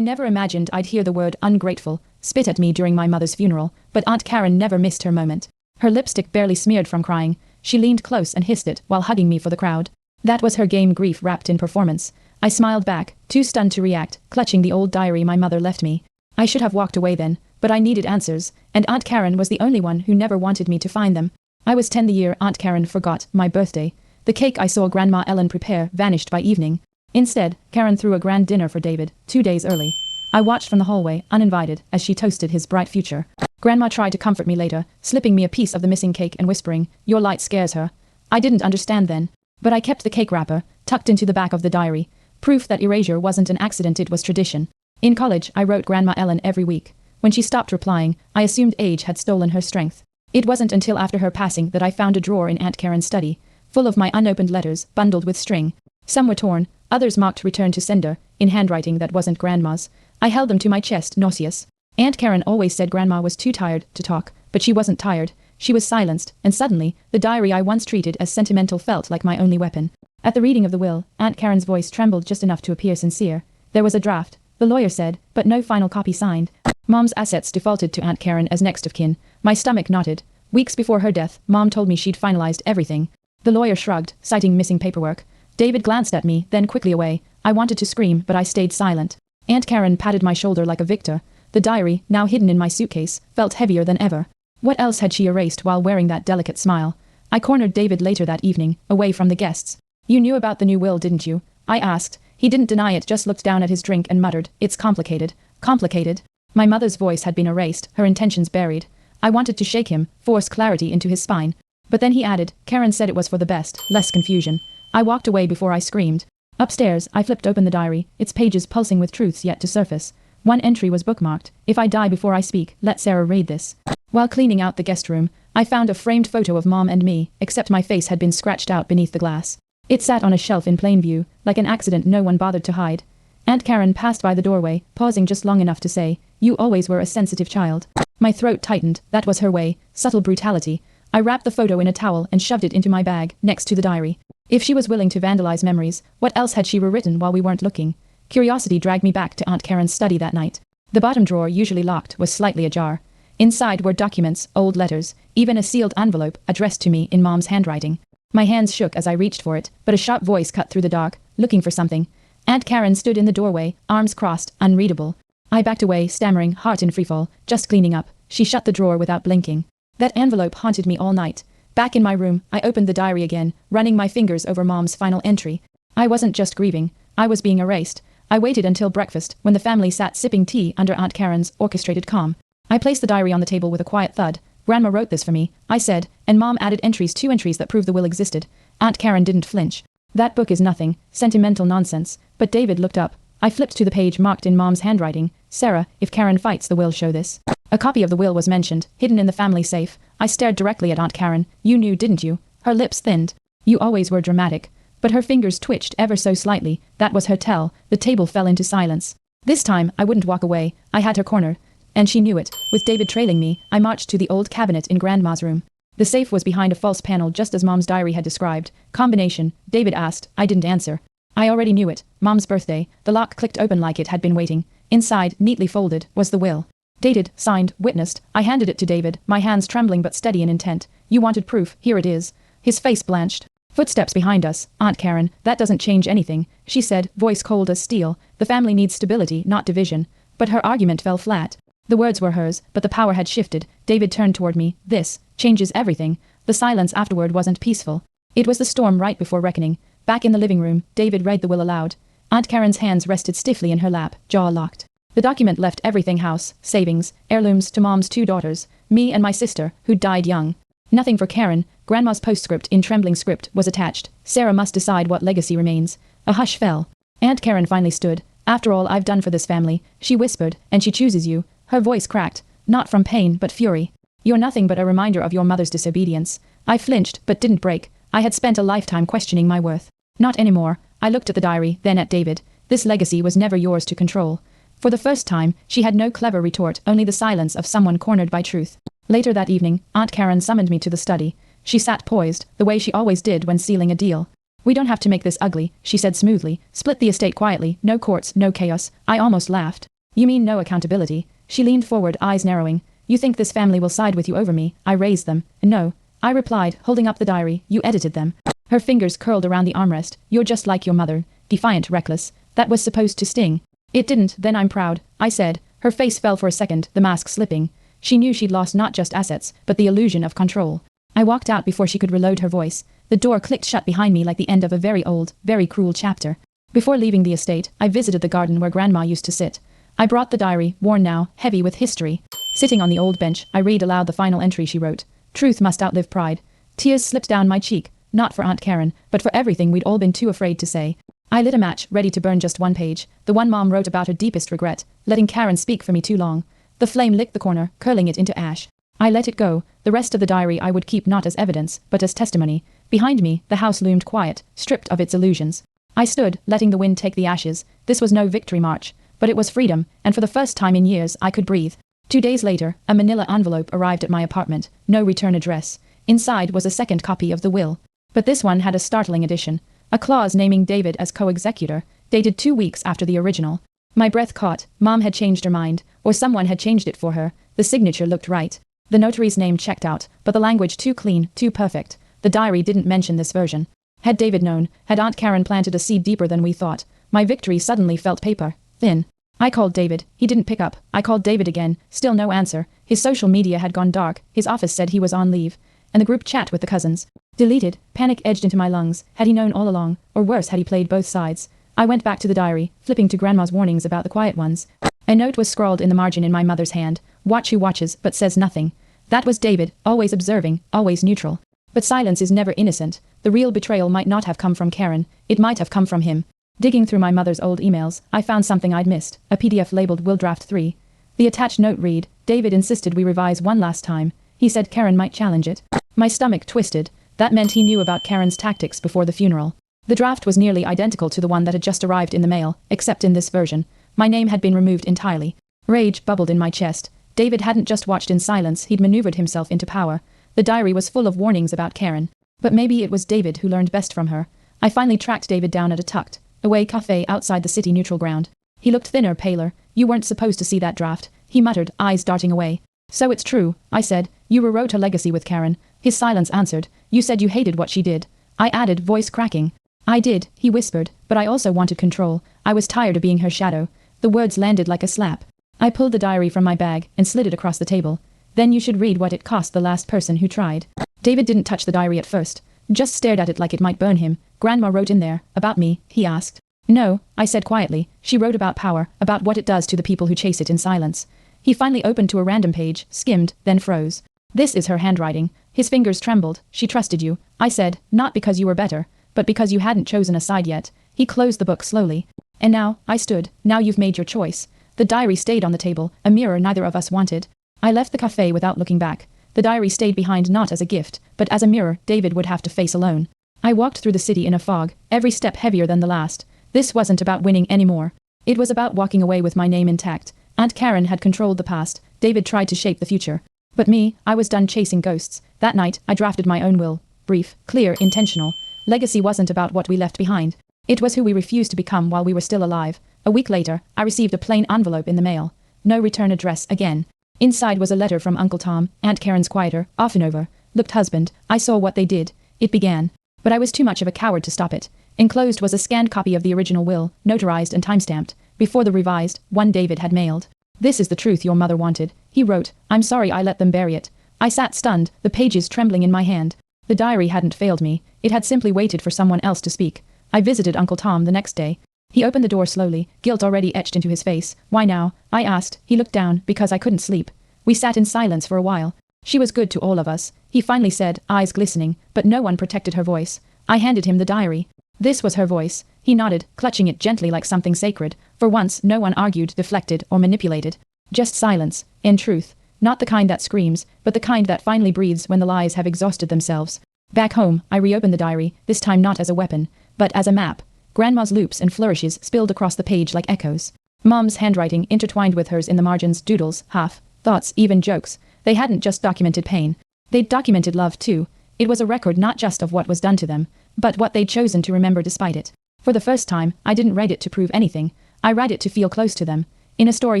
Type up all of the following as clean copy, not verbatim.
I never imagined I'd hear the word ungrateful spit at me during my mother's funeral, but Aunt Karen never missed her moment. Her lipstick barely smeared from crying. She leaned close and hissed it while hugging me for the crowd. That was her game, grief wrapped in performance. I smiled back, too stunned to react, clutching the old diary my mother left me. I should have walked away then, but I needed answers, and Aunt Karen was the only one who never wanted me to find them. I was 10 the year Aunt Karen forgot my birthday. The cake I saw Grandma Ellen prepare vanished by evening. Instead, Karen threw a grand dinner for David, 2 days early. I watched from the hallway, uninvited, as she toasted his bright future. Grandma tried to comfort me later, slipping me a piece of the missing cake and whispering, "Your light scares her." I didn't understand then, but I kept the cake wrapper, tucked into the back of the diary. Proof that erasure wasn't an accident, it was tradition. In college, I wrote Grandma Ellen every week. When she stopped replying, I assumed age had stolen her strength. It wasn't until after her passing that I found a drawer in Aunt Karen's study, full of my unopened letters, bundled with string. Some were torn, others marked return to sender, in handwriting that wasn't Grandma's. I held them to my chest, nauseous. Aunt Karen always said Grandma was too tired to talk, but she wasn't tired. She was silenced, and suddenly, the diary I once treated as sentimental felt like my only weapon. At the reading of the will, Aunt Karen's voice trembled just enough to appear sincere. There was a draft, the lawyer said, but no final copy signed. Mom's assets defaulted to Aunt Karen as next of kin. My stomach knotted. Weeks before her death, Mom told me she'd finalized everything. The lawyer shrugged, citing missing paperwork. David glanced at me, then quickly away. I wanted to scream, but I stayed silent. Aunt Karen patted my shoulder like a victor. The diary, now hidden in my suitcase, felt heavier than ever. What else had she erased while wearing that delicate smile? I cornered David later that evening, away from the guests. "You knew about the new will, didn't you?" I asked. He didn't deny it, just looked down at his drink and muttered, "It's complicated." Complicated? My mother's voice had been erased, her intentions buried. I wanted to shake him, force clarity into his spine. But then he added, "Karen said it was for the best, less confusion." I walked away before I screamed. Upstairs, I flipped open the diary, its pages pulsing with truths yet to surface. One entry was bookmarked. "If I die before I speak, let Sarah read this." While cleaning out the guest room, I found a framed photo of Mom and me, except my face had been scratched out beneath the glass. It sat on a shelf in plain view, like an accident no one bothered to hide. Aunt Karen passed by the doorway, pausing just long enough to say, "You always were a sensitive child." My throat tightened. That was her way, subtle brutality. I wrapped the photo in a towel and shoved it into my bag, next to the diary. If she was willing to vandalize memories, what else had she rewritten while we weren't looking? Curiosity dragged me back to Aunt Karen's study that night. The bottom drawer, usually locked, was slightly ajar. Inside were documents, old letters, even a sealed envelope addressed to me in Mom's handwriting. My hands shook as I reached for it, but a sharp voice cut through the dark, looking for something. Aunt Karen stood in the doorway, arms crossed, unreadable. I backed away, stammering, heart in freefall, just cleaning up. She shut the drawer without blinking. That envelope haunted me all night. Back in my room, I opened the diary again, running my fingers over Mom's final entry. I wasn't just grieving, I was being erased. I waited until breakfast, when the family sat sipping tea under Aunt Karen's orchestrated calm. I placed the diary on the table with a quiet thud. "Grandma wrote this for me," I said, and Mom added entries, 2 entries that proved the will existed. Aunt Karen didn't flinch. "That book is nothing, sentimental nonsense." But David looked up. I flipped to the page marked in Mom's handwriting. "Sarah, if Karen fights, the will show this." A copy of the will was mentioned, hidden in the family safe. I stared directly at Aunt Karen. "You knew, didn't you?" Her lips thinned. "You always were dramatic." But her fingers twitched ever so slightly. That was her tell. The table fell into silence. This time, I wouldn't walk away. I had her cornered. And she knew it. With David trailing me, I marched to the old cabinet in Grandma's room. The safe was behind a false panel, just as Mom's diary had described. "Combination?" David asked. I didn't answer. I already knew it. Mom's birthday. The lock clicked open like it had been waiting. Inside, neatly folded, was the will. Dated, signed, witnessed. I handed it to David, my hands trembling but steady in intent. "You wanted proof, here it is." His face blanched. Footsteps behind us. "Aunt Karen, that doesn't change anything," she said, voice cold as steel. "The family needs stability, not division." But her argument fell flat. The words were hers, but the power had shifted. David turned toward me. "This changes everything." The silence afterward wasn't peaceful. It was the storm right before reckoning. Back in the living room, David read the will aloud. Aunt Karen's hands rested stiffly in her lap, jaw locked. The document left everything: house, savings, heirlooms to Mom's 2 daughters, me and my sister, who died young. Nothing for Karen. Grandma's postscript in trembling script was attached. "Sarah must decide what legacy remains." A hush fell. Aunt Karen finally stood. "After all I've done for this family," she whispered, "and she chooses you." Her voice cracked, not from pain but fury. "You're nothing but a reminder of your mother's disobedience." I flinched, but didn't break. I had spent a lifetime questioning my worth. Not anymore. I looked at the diary, then at David. This legacy was never yours to control. For the first time, she had no clever retort, only the silence of someone cornered by truth. Later that evening, Aunt Karen summoned me to the study. She sat poised, the way she always did when sealing a deal. We don't have to make this ugly, she said smoothly. Split the estate quietly, no courts, no chaos. I almost laughed. You mean no accountability? She leaned forward, eyes narrowing. You think this family will side with you over me? I raised them. No. I replied, holding up the diary. You edited them. Her fingers curled around the armrest. You're just like your mother. Defiant, reckless. That was supposed to sting. It didn't, then I'm proud, I said. Her face fell for a second, the mask slipping. She knew she'd lost not just assets, but the illusion of control. I walked out before she could reload her voice. The door clicked shut behind me like the end of a very old, very cruel chapter. Before leaving the estate, I visited the garden where Grandma used to sit. I brought the diary, worn now, heavy with history. Sitting on the old bench, I read aloud the final entry she wrote. Truth must outlive pride. Tears slipped down my cheek, not for Aunt Karen, but for everything we'd all been too afraid to say. I lit a match, ready to burn just one page, the one Mom wrote about her deepest regret, letting Karen speak for me too long. The flame licked the corner, curling it into ash. I let it go. The rest of the diary I would keep not as evidence, but as testimony. Behind me, the house loomed quiet, stripped of its illusions. I stood, letting the wind take the ashes. This was no victory march, but it was freedom, and for the first time in years I could breathe. 2 days later, a manila envelope arrived at my apartment. No return address. Inside was a second copy of the will. But this one had a startling addition. A clause naming David as co-executor, dated 2 weeks after the original. My breath caught. Mom had changed her mind, or someone had changed it for her. The signature looked right. The notary's name checked out, but the language too clean, too perfect. The diary didn't mention this version. Had David known, had Aunt Karen planted a seed deeper than we thought? My victory suddenly felt paper thin. I called David. He didn't pick up. I called David again. Still no answer. His social media had gone dark. His office said he was on leave. And the group chat with the cousins. Deleted. Panic edged into my lungs. Had he known all along? Or worse, had he played both sides? I went back to the diary, flipping to Grandma's warnings about the quiet ones. A note was scrawled in the margin in my mother's hand. Watch who watches, but says nothing. That was David, always observing, always neutral. But silence is never innocent. The real betrayal might not have come from Karen. It might have come from him. Digging through my mother's old emails, I found something I'd missed, a PDF labeled Will Draft 3. The attached note read, David insisted we revise one last time. He said Karen might challenge it. My stomach twisted. That meant he knew about Karen's tactics before the funeral. The draft was nearly identical to the one that had just arrived in the mail, except in this version. My name had been removed entirely. Rage bubbled in my chest. David hadn't just watched in silence, he'd maneuvered himself into power. The diary was full of warnings about Karen. But maybe it was David who learned best from her. I finally tracked David down at a tucked away cafe outside the city neutral ground. He looked thinner, paler. You weren't supposed to see that draft, he muttered, eyes darting away. So it's true, I said. You rewrote her legacy with Karen. His silence answered. You said you hated what she did. I added, voice cracking. I did, he whispered, but I also wanted control. I was tired of being her shadow. The words landed like a slap. I pulled the diary from my bag and slid it across the table. Then you should read what it cost the last person who tried. David didn't touch the diary at first. Just stared at it like it might burn him. Grandma wrote in there, about me, he asked. No, I said quietly. She wrote about power, about what it does to the people who chase it in silence. He finally opened to a random page, skimmed, then froze. This is her handwriting. His fingers trembled. She trusted you. I said, not because you were better, but because you hadn't chosen a side yet. He closed the book slowly. And now, I stood. Now you've made your choice. The diary stayed on the table, a mirror neither of us wanted. I left the cafe without looking back. The diary stayed behind not as a gift, but as a mirror David would have to face alone. I walked through the city in a fog, every step heavier than the last. This wasn't about winning anymore. It was about walking away with my name intact. Aunt Karen had controlled the past. David tried to shape the future. But me, I was done chasing ghosts. That night, I drafted my own will. Brief, clear, intentional. Legacy wasn't about what we left behind. It was who we refused to become while we were still alive. A week later, I received a plain envelope in the mail. No return address again. Inside was a letter from Uncle Tom, Aunt Karen's quieter, often over. Looked husband. I saw what they did. It began. But I was too much of a coward to stop it. Enclosed was a scanned copy of the original will, notarized and timestamped, before the revised, one David had mailed. This is the truth your mother wanted. He wrote, I'm sorry I let them bury it. I sat stunned, the pages trembling in my hand. The diary hadn't failed me. It had simply waited for someone else to speak. I visited Uncle Tom the next day. He opened the door slowly, guilt already etched into his face. Why now? I asked. He looked down, because I couldn't sleep. We sat in silence for a while. She was good to all of us, he finally said, eyes glistening, but no one protected her voice. I handed him the diary. This was her voice. He nodded, clutching it gently like something sacred. For once, no one argued, deflected, or manipulated. Just silence, in truth. Not the kind that screams, but the kind that finally breathes when the lies have exhausted themselves. Back home, I reopened the diary, this time not as a weapon, but as a map. Grandma's loops and flourishes spilled across the page like echoes. Mom's handwriting intertwined with hers in the margins, doodles, half, thoughts, even jokes. They hadn't just documented pain. They'd documented love too. It was a record not just of what was done to them, but what they'd chosen to remember despite it. For the first time, I didn't write it to prove anything. I read it to feel close to them. In a story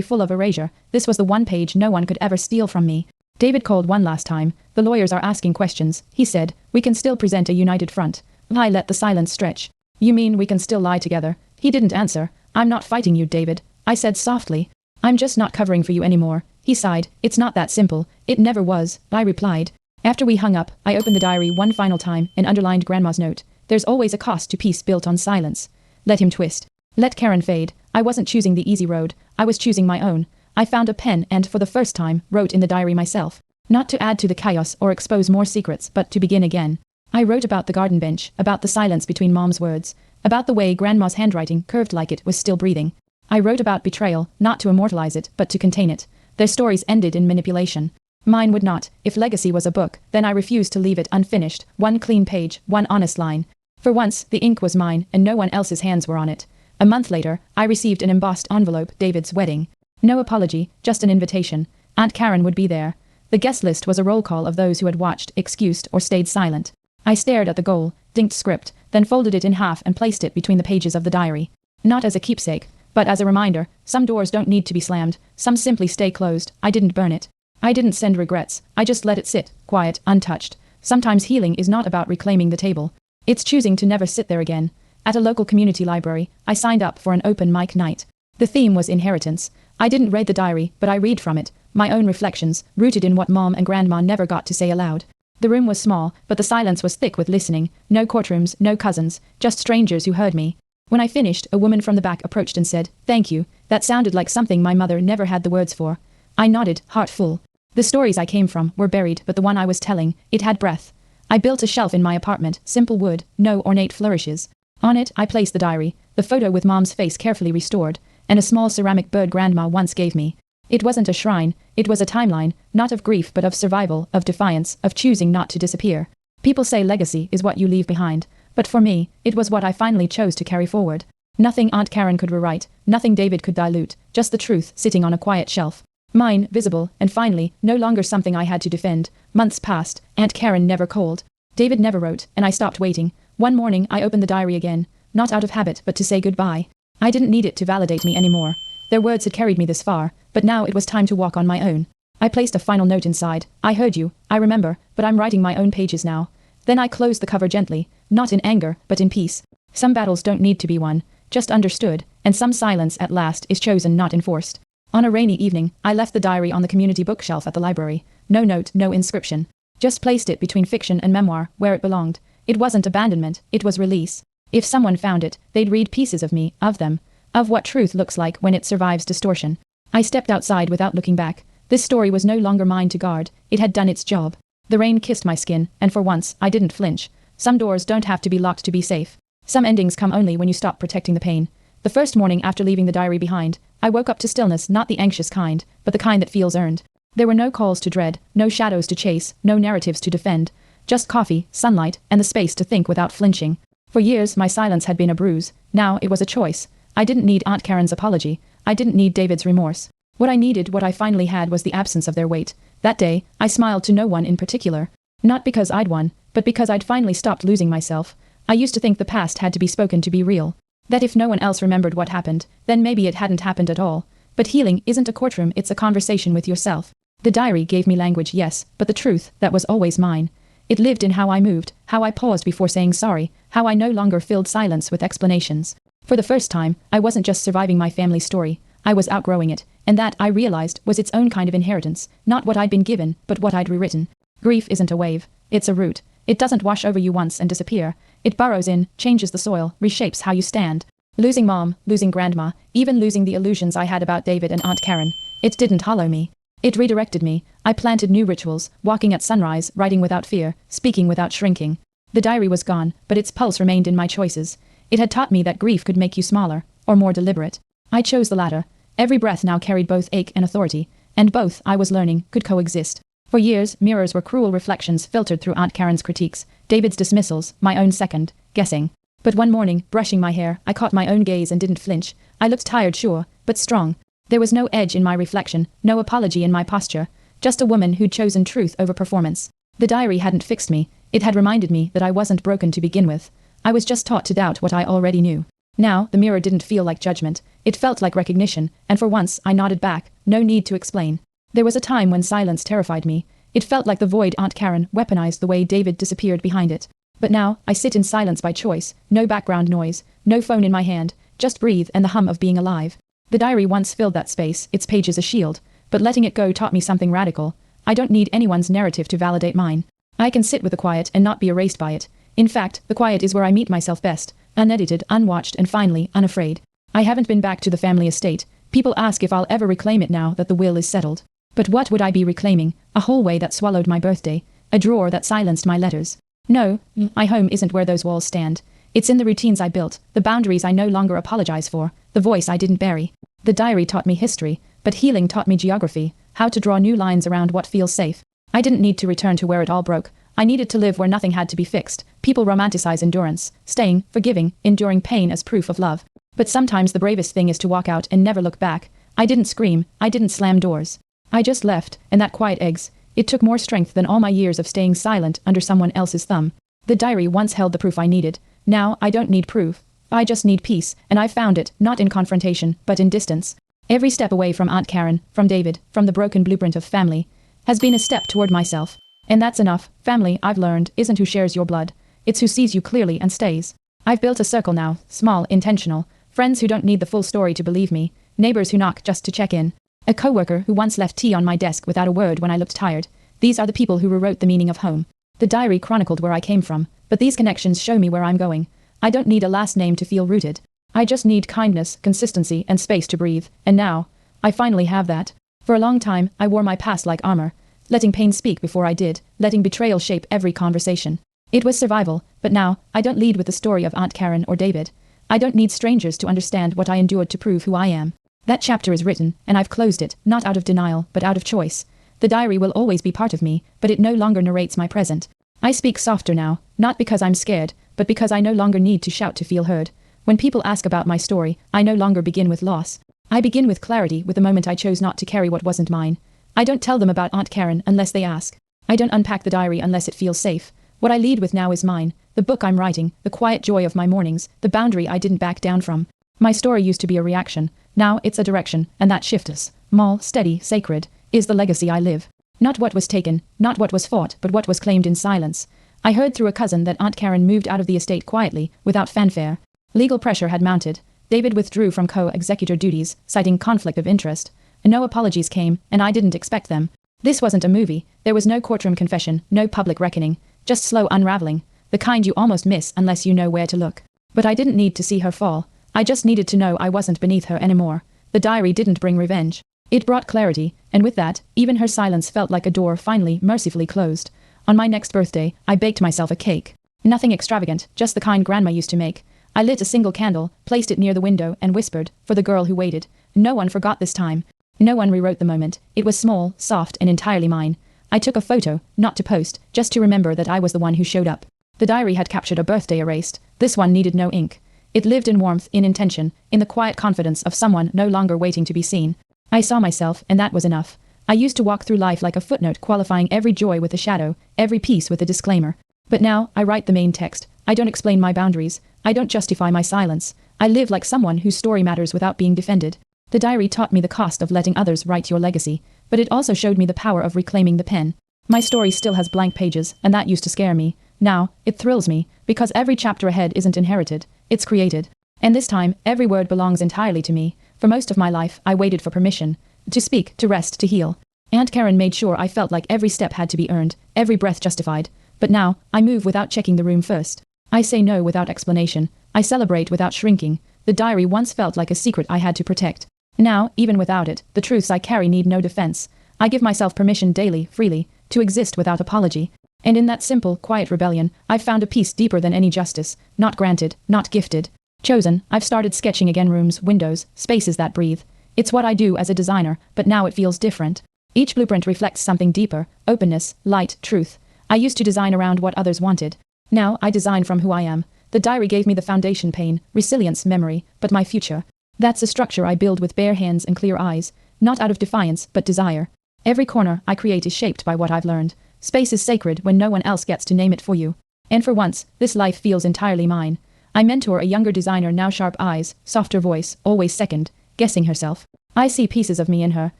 full of erasure, this was the one page no one could ever steal from me. David called one last time. The lawyers are asking questions, he said. We can still present a united front. I let the silence stretch. You mean we can still lie together? He didn't answer. I'm not fighting you, David, I said softly. I'm just not covering for you anymore. He sighed. It's not that simple. It never was, I replied. After we hung up, I opened the diary one final time and underlined Grandma's note. There's always a cost to peace built on silence. Let him twist. Let Karen fade. I wasn't choosing the easy road. I was choosing my own. I found a pen and, for the first time, wrote in the diary myself. Not to add to the chaos or expose more secrets, but to begin again. I wrote about the garden bench, about the silence between Mom's words, about the way Grandma's handwriting curved like it was still breathing. I wrote about betrayal, not to immortalize it, but to contain it. Their stories ended in manipulation. Mine would not. If legacy was a book, then I refused to leave it unfinished. One clean page, one honest line. For once, the ink was mine, and no one else's hands were on it. A month later, I received an embossed envelope, David's wedding. No apology, just an invitation. Aunt Karen would be there. The guest list was a roll call of those who had watched, excused, or stayed silent. I stared at the gold, dinked script, then folded it in half and placed it between the pages of the diary. Not as a keepsake, but as a reminder. Some doors don't need to be slammed, some simply stay closed. I didn't burn it. I didn't send regrets, I just let it sit, quiet, untouched. Sometimes healing is not about reclaiming the table. It's choosing to never sit there again. At a local community library, I signed up for an open mic night. The theme was inheritance. I didn't read the diary, but I read from it, my own reflections, rooted in what Mom and Grandma never got to say aloud. The room was small, but the silence was thick with listening. No courtrooms, no cousins, just strangers who heard me. When I finished, a woman from the back approached and said, "Thank you." That sounded like something my mother never had the words for. I nodded, heart full. The stories I came from were buried, but the one I was telling, it had breath. I built a shelf in my apartment, simple wood, no ornate flourishes. On it, I placed the diary, the photo with Mom's face carefully restored, and a small ceramic bird Grandma once gave me. It wasn't a shrine, it was a timeline, not of grief but of survival, of defiance, of choosing not to disappear. People say legacy is what you leave behind, but for me, it was what I finally chose to carry forward. Nothing Aunt Karen could rewrite, nothing David could dilute, just the truth sitting on a quiet shelf. Mine, visible, and finally, no longer something I had to defend. Months passed, Aunt Karen never called. David never wrote, and I stopped waiting. One morning I opened the diary again, not out of habit but to say goodbye. I didn't need it to validate me anymore. Their words had carried me this far, but now it was time to walk on my own. I placed a final note inside. I heard you, I remember, but I'm writing my own pages now. Then I closed the cover gently, not in anger, but in peace. Some battles don't need to be won, just understood, and some silence at last is chosen, not enforced. On a rainy evening, I left the diary on the community bookshelf at the library. No note, no inscription. Just placed it between fiction and memoir, where it belonged. It wasn't abandonment, it was release. If someone found it, they'd read pieces of me, of them, of what truth looks like when it survives distortion. I stepped outside without looking back. This story was no longer mine to guard, it had done its job. The rain kissed my skin, and for once, I didn't flinch. Some doors don't have to be locked to be safe. Some endings come only when you stop protecting the pain. The first morning after leaving the diary behind, I woke up to stillness, not the anxious kind, but the kind that feels earned. There were no calls to dread, no shadows to chase, no narratives to defend. Just coffee, sunlight, and the space to think without flinching. For years, my silence had been a bruise. Now, it was a choice. I didn't need Aunt Karen's apology. I didn't need David's remorse. What I needed, what I finally had, was the absence of their weight. That day, I smiled to no one in particular. Not because I'd won, but because I'd finally stopped losing myself. I used to think the past had to be spoken to be real. That if no one else remembered what happened, then maybe it hadn't happened at all. But healing isn't a courtroom, it's a conversation with yourself. The diary gave me language, yes, but the truth, that was always mine. It lived in how I moved, how I paused before saying sorry, how I no longer filled silence with explanations. For the first time, I wasn't just surviving my family's story, I was outgrowing it, and that, I realized, was its own kind of inheritance, not what I'd been given, but what I'd rewritten. Grief isn't a wave, it's a root. It doesn't wash over you once and disappear. It burrows in, changes the soil, reshapes how you stand. Losing Mom, losing Grandma, even losing the illusions I had about David and Aunt Karen, it didn't hollow me. It redirected me. I planted new rituals, walking at sunrise, writing without fear, speaking without shrinking. The diary was gone, but its pulse remained in my choices. It had taught me that grief could make you smaller, or more deliberate. I chose the latter. Every breath now carried both ache and authority, and both, I was learning, could coexist. For years, mirrors were cruel reflections filtered through Aunt Karen's critiques, David's dismissals, my own second guessing. But one morning, brushing my hair, I caught my own gaze and didn't flinch. I looked tired, sure, but strong. There was no edge in my reflection, no apology in my posture, just a woman who'd chosen truth over performance. The diary hadn't fixed me, it had reminded me that I wasn't broken to begin with. I was just taught to doubt what I already knew. Now, the mirror didn't feel like judgment. It felt like recognition, and for once, I nodded back, no need to explain. There was a time when silence terrified me. It felt like the void Aunt Karen weaponized the way David disappeared behind it. But now, I sit in silence by choice, no background noise, no phone in my hand, just breathe and the hum of being alive. The diary once filled that space, its pages a shield, but letting it go taught me something radical. I don't need anyone's narrative to validate mine. I can sit with the quiet and not be erased by it. In fact, the quiet is where I meet myself best, unedited, unwatched, and finally, unafraid. I haven't been back to the family estate. People ask if I'll ever reclaim it now that the will is settled. But what would I be reclaiming? A hallway that swallowed my birthday? A drawer that silenced my letters? No, my home isn't where those walls stand. It's in the routines I built, the boundaries I no longer apologize for, the voice I didn't bury. The diary taught me history, but healing taught me geography, how to draw new lines around what feels safe. I didn't need to return to where it all broke. I needed to live where nothing had to be fixed. People romanticize endurance, staying, forgiving, enduring pain as proof of love. But sometimes the bravest thing is to walk out and never look back. I didn't scream, I didn't slam doors. I just left, and that quiet eggs. It took more strength than all my years of staying silent under someone else's thumb. The diary once held the proof I needed. Now, I don't need proof. I just need peace, and I found it, not in confrontation, but in distance. Every step away from Aunt Karen, from David, from the broken blueprint of family, has been a step toward myself. And that's enough. Family, I've learned, isn't who shares your blood. It's who sees you clearly and stays. I've built a circle now, small, intentional. Friends who don't need the full story to believe me. Neighbors who knock just to check in. A coworker who once left tea on my desk without a word when I looked tired. These are the people who rewrote the meaning of home. The diary chronicled where I came from, but these connections show me where I'm going. I don't need a last name to feel rooted. I just need kindness, consistency, and space to breathe, and now, I finally have that. For a long time, I wore my past like armor, letting pain speak before I did, letting betrayal shape every conversation. It was survival, but now, I don't lead with the story of Aunt Karen or David. I don't need strangers to understand what I endured to prove who I am. That chapter is written, and I've closed it, not out of denial, but out of choice. The diary will always be part of me, but it no longer narrates my present. I speak softer now, not because I'm scared, but because I no longer need to shout to feel heard. When people ask about my story, I no longer begin with loss. I begin with clarity, with the moment I chose not to carry what wasn't mine. I don't tell them about Aunt Karen unless they ask. I don't unpack the diary unless it feels safe. What I lead with now is mine, the book I'm writing, the quiet joy of my mornings, the boundary I didn't back down from. My story used to be a reaction. Now it's a direction, and that shift is small, steady, sacred, is the legacy I live. Not what was taken, not what was fought, but what was claimed in silence. I heard through a cousin that Aunt Karen moved out of the estate quietly, without fanfare. Legal pressure had mounted. David withdrew from co-executor duties, citing conflict of interest. No apologies came, and I didn't expect them. This wasn't a movie. There was no courtroom confession, no public reckoning, just slow unraveling, the kind you almost miss unless you know where to look. But I didn't need to see her fall. I just needed to know I wasn't beneath her anymore. The diary didn't bring revenge. It brought clarity, and with that, even her silence felt like a door finally, mercifully closed. On my next birthday, I baked myself a cake. Nothing extravagant, just the kind Grandma used to make. I lit a single candle, placed it near the window, and whispered, for the girl who waited. No one forgot this time. No one rewrote the moment. It was small, soft, and entirely mine. I took a photo, not to post, just to remember that I was the one who showed up. The diary had captured a birthday erased. This one needed no ink. It lived in warmth, in intention, in the quiet confidence of someone no longer waiting to be seen. I saw myself, and that was enough. I used to walk through life like a footnote, qualifying every joy with a shadow, every piece with a disclaimer. But now, I write the main text. I don't explain my boundaries. I don't justify my silence. I live like someone whose story matters without being defended. The diary taught me the cost of letting others write your legacy, but it also showed me the power of reclaiming the pen. My story still has blank pages, and that used to scare me. Now, it thrills me, because every chapter ahead isn't inherited, it's created. And this time, every word belongs entirely to me. For most of my life, I waited for permission. To speak, to rest, to heal. Aunt Karen made sure I felt like every step had to be earned, every breath justified. But now, I move without checking the room first. I say no without explanation. I celebrate without shrinking. The diary once felt like a secret I had to protect. Now, even without it, the truths I carry need no defense. I give myself permission daily, freely, to exist without apology. And in that simple, quiet rebellion, I've found a peace deeper than any justice. Not granted, not gifted. Chosen. I've started sketching again, rooms, windows, spaces that breathe. It's what I do as a designer, but now it feels different. Each blueprint reflects something deeper: openness, light, truth. I used to design around what others wanted. Now, I design from who I am. The diary gave me the foundation: pain, resilience, memory, but my future. That's a structure I build with bare hands and clear eyes, not out of defiance, but desire. Every corner I create is shaped by what I've learned. Space is sacred when no one else gets to name it for you. And for once, this life feels entirely mine. I mentor a younger designer, now sharp eyes, softer voice, always second, guessing herself. I see pieces of me in her,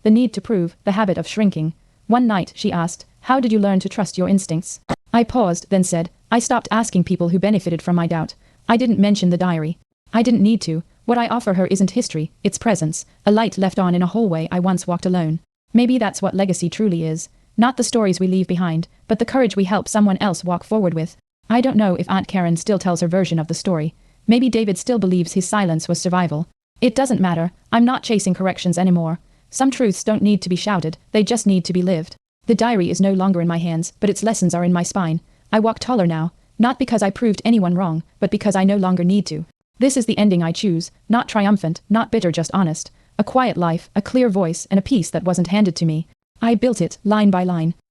the need to prove, the habit of shrinking. One night, she asked, "How did you learn to trust your instincts?" I paused, then said, "I stopped asking people who benefited from my doubt. I didn't mention the diary. I didn't need to. What I offer her isn't history, it's presence, a light left on in a hallway I once walked alone. Maybe that's what legacy truly is. Not the stories we leave behind, but the courage we help someone else walk forward with." I don't know if Aunt Karen still tells her version of the story. Maybe David still believes his silence was survival. It doesn't matter, I'm not chasing corrections anymore. Some truths don't need to be shouted, they just need to be lived. The diary is no longer in my hands, but its lessons are in my spine. I walk taller now, not because I proved anyone wrong, but because I no longer need to. This is the ending I choose, not triumphant, not bitter, just honest. A quiet life, a clear voice, and a peace that wasn't handed to me. I built it, line by line.